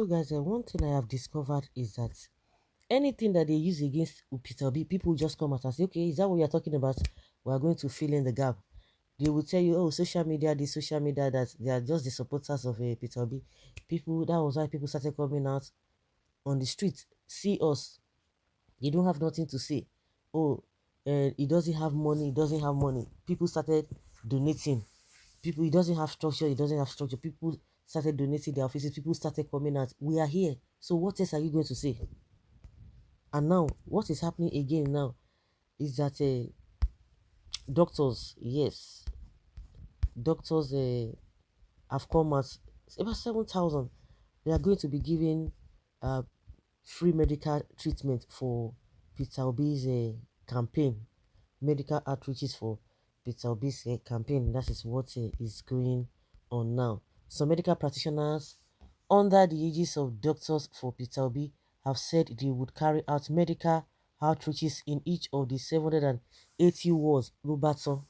So, guys, one thing I have discovered is that anything that they use against Peter B, people just come out and say, okay, is that what you're talking about? We are going to fill in the gap. They will tell you, oh, social media, this social media, that they are just the supporters of Peter B. People, that was why people started coming out on the street. See us. They don't have nothing to say. Oh, he doesn't have money, he doesn't have money. People started donating. People, he doesn't have structure, he doesn't have structure. People started donating their offices, people started coming out. We are here. So what else are you going to say? And now, what is happening again now is that doctors, yes, doctors have come at about 7,000. They are going to be giving uh, free medical treatment for Peter Obi's campaign, medical outreaches for Peter Obi's campaign. That is what is going on now. Some medical practitioners under the aegis of doctors for Peter Obi have said they would carry out medical outreaches in each of the 780 wards, Robertson,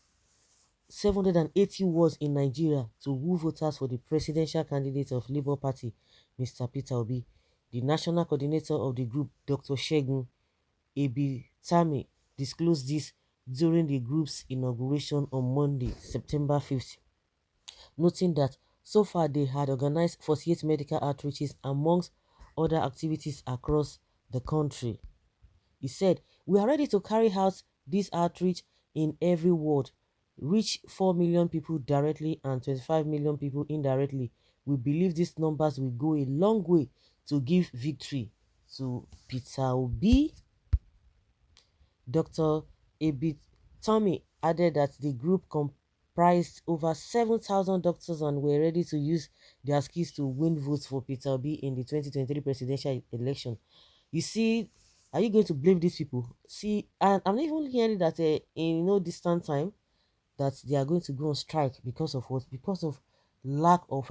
780 wards in Nigeria to woo voters for the presidential candidate of Labour Party, Mr. Peter Obi. The national coordinator of the group, Dr. Shegun Ebitami, disclosed this during the group's inauguration on Monday, September 5th, noting that so far they had organized 48 medical outreaches amongst other activities across the country. He said, we are ready to carry out this outreach in every ward, reach 4 million people directly and 25 million people indirectly. We believe these numbers will go a long way to give victory to Peter Obi. Dr. Abit Tommy added that the group comprised over 7,000 doctors and were ready to use their skills to win votes for Peter Obi in the 2023 presidential election. You see, are you going to blame these people? See, and I'm even hearing that in no distant time that they are going to go on strike because of what? Because of lack of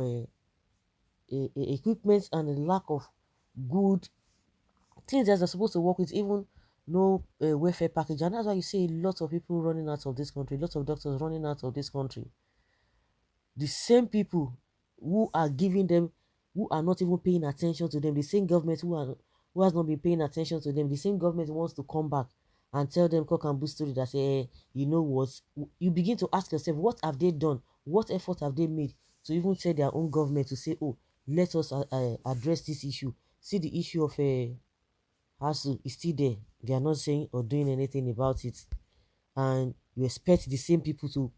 equipment and a lack of good things that they're supposed to work with, even no welfare package. And that's why you see a lot of people running out of this country, lots of doctors running out of this country. The same people who are giving them, who are not even paying attention to them, the same government who has not been paying attention to them, the same government wants to come back and tell them cock and bull story that say, you know what, you begin to ask yourself, what have they done? What effort have they made to even tell their own government to say, oh, let us address this issue? See, the issue of ASU is still there. They are not saying or doing anything about it. And you expect the same people to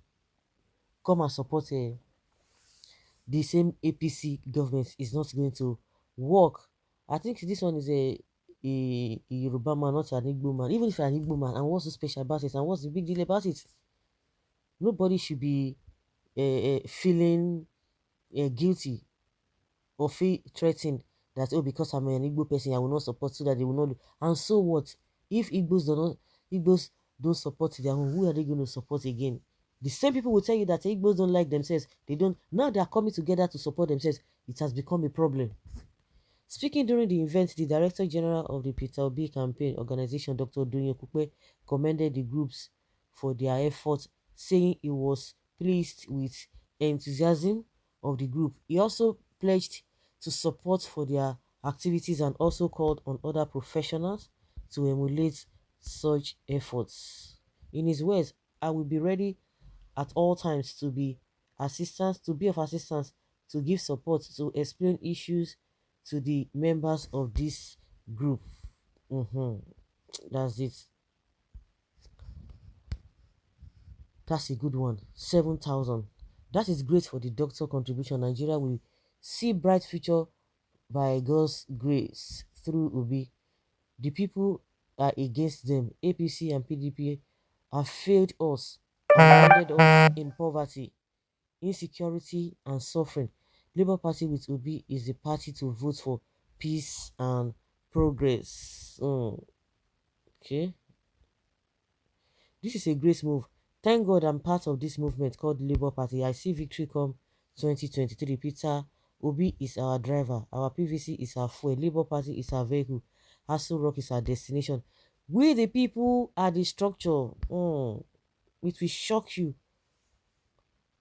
come and support the same APC government is not going to work. I think this one is a Yoruba man, not an Igbo man. Even if you're an Igbo man, and what's so special about it, and what's the big deal about it? Nobody should be feeling guilty or feel threatened that, oh, because I'm an Igbo person, I will not support, so that they will not. And so what? If Igbos don't support their own, who are they going to support again? The same people will tell you that Igbos don't like themselves. They don't. Now they are coming together to support themselves. It has become a problem. Speaking during the event, the Director General of the Peter Obi campaign organization, Dr. Dunyo Kupe, commended the groups for their efforts, saying he was pleased with enthusiasm of the group. He also pledged to support for their activities and also called on other professionals to emulate such efforts. In his words, I will be ready at all times to be of assistance, to give support, to explain issues to the members of this group. That's it. That's a good one. 7,000. That is great for the doctor contribution. Nigeria will see bright future by God's grace through Obi. The people are against them. APC and PDP have failed us and landed us in poverty, insecurity, and suffering. Labour Party with Obi is the party to vote for peace and progress. Okay. This is a great move. Thank God I'm part of this movement called Labour Party. I see victory come 2023. Peter Obi is our driver. Our PVC is our fuel. Labour Party is our vehicle. Aso Rock is our destination. We the people are the structure. It will shock you.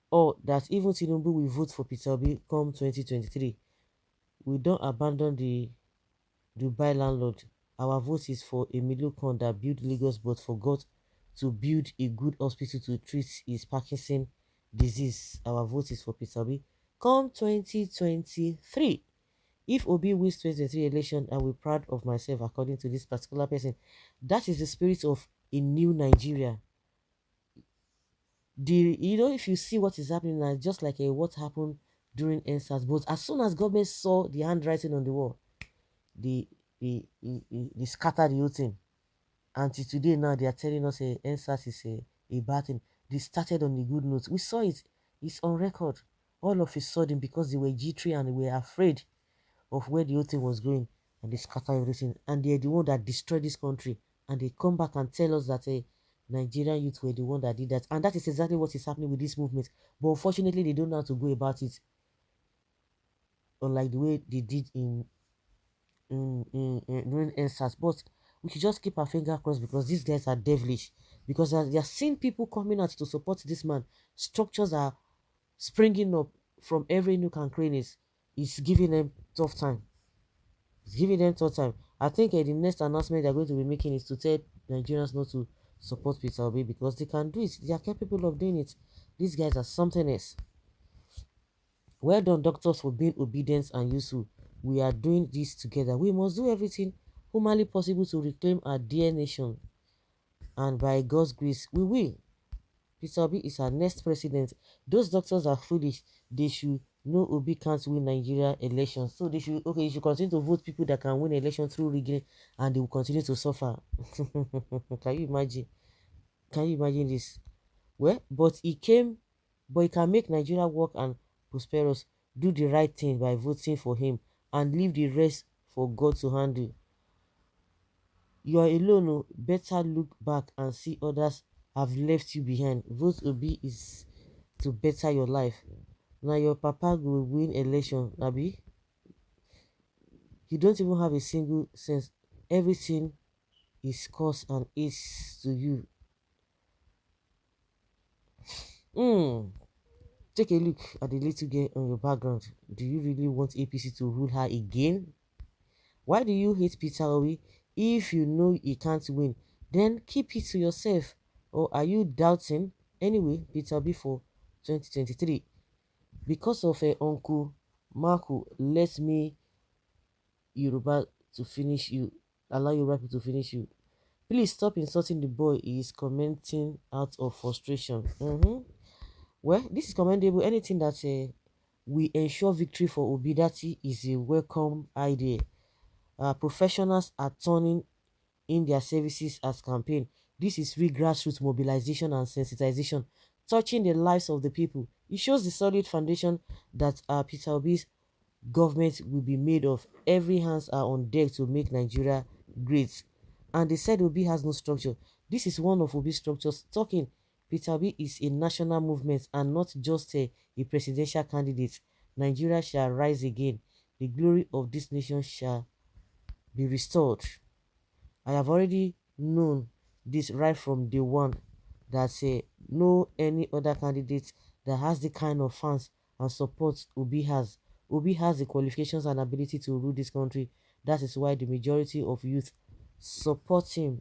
Or that even Tinubu will vote for Peter Obi come 2023. we don't abandon the Dubai landlord. Our vote is for Emilio Khan that built Lagos but forgot to build a good hospital to treat his Parkinson disease. Our vote is for Peter Obi. Come 2023. If Obi wins 2023 election, I will be proud of myself according to this particular person. That is the spirit of a new Nigeria. If you see what is happening now, just like what happened during NSAS, but as soon as government saw the handwriting on the wall, they scattered the whole thing. Until today now, they are telling us NSAS is a bad thing. They started on the good notes. We saw it. It's on record. All of a sudden, because they were jittery and they were afraid of where the whole thing was going, and they scatter everything. And they're the one that destroyed this country. And they come back and tell us that Nigerian youth were the one that did that. And that is exactly what is happening with this movement. But unfortunately, they don't know how to go about it, unlike the way they did in during NSAS. But we should just keep our finger crossed because these guys are devilish. Because as they are seeing people coming out to support this man, structures are springing up from every nook and crannies. It's giving them tough time. It's giving them tough time. I think the next announcement they're going to be making is to tell Nigerians not to support Peter Obi because they can do it. They are capable of doing it. These guys are something else. Well done, doctors, for being obedient and useful. We are doing this together. We must do everything humanly possible to reclaim our dear nation. And by God's grace, we will. Peter Obi is our next president. Those doctors are foolish. They should know Obi can't win Nigeria elections. So you should continue to vote people that can win election through rigging and they will continue to suffer. Can you imagine? Can you imagine this? Well, but he can make Nigeria work and prosperous. Do the right thing by voting for him and leave the rest for God to handle. You are alone, oh, better look back and see others have left you behind. Vote Obi is to better your life. Now your papa will win election, Abi. You don't even have a single sense. Everything is cause and is to you. Take a look at the little girl on your background. Do you really want APC to rule her again? Why do you hate Peter Obi? If you know he can't win, then keep it to yourself. Or are you doubting? Anyway, Peter Obi for 2023. Because of Uncle Marco, let me Yoruba to finish you. Allow Yoruba people to finish you. Please stop insulting the boy. He is commenting out of frustration. Well, this is commendable. Anything that we ensure victory for Obi, that is a welcome idea. Professionals are turning in their services as campaign. This is real grassroots mobilization and sensitization, touching the lives of the people. It shows the solid foundation that Peter Obi's government will be made of. Every hands are on deck to make Nigeria great. And they said Obi has no structure. This is one of Obi's structures. Talking, Peter Obi is a national movement and not just a presidential candidate. Nigeria shall rise again. The glory of this nation shall be restored. I have already known this right from day one that no any other candidate that has the kind of fans and support Obi has. Obi has the qualifications and ability to rule this country. That is why the majority of youth support him.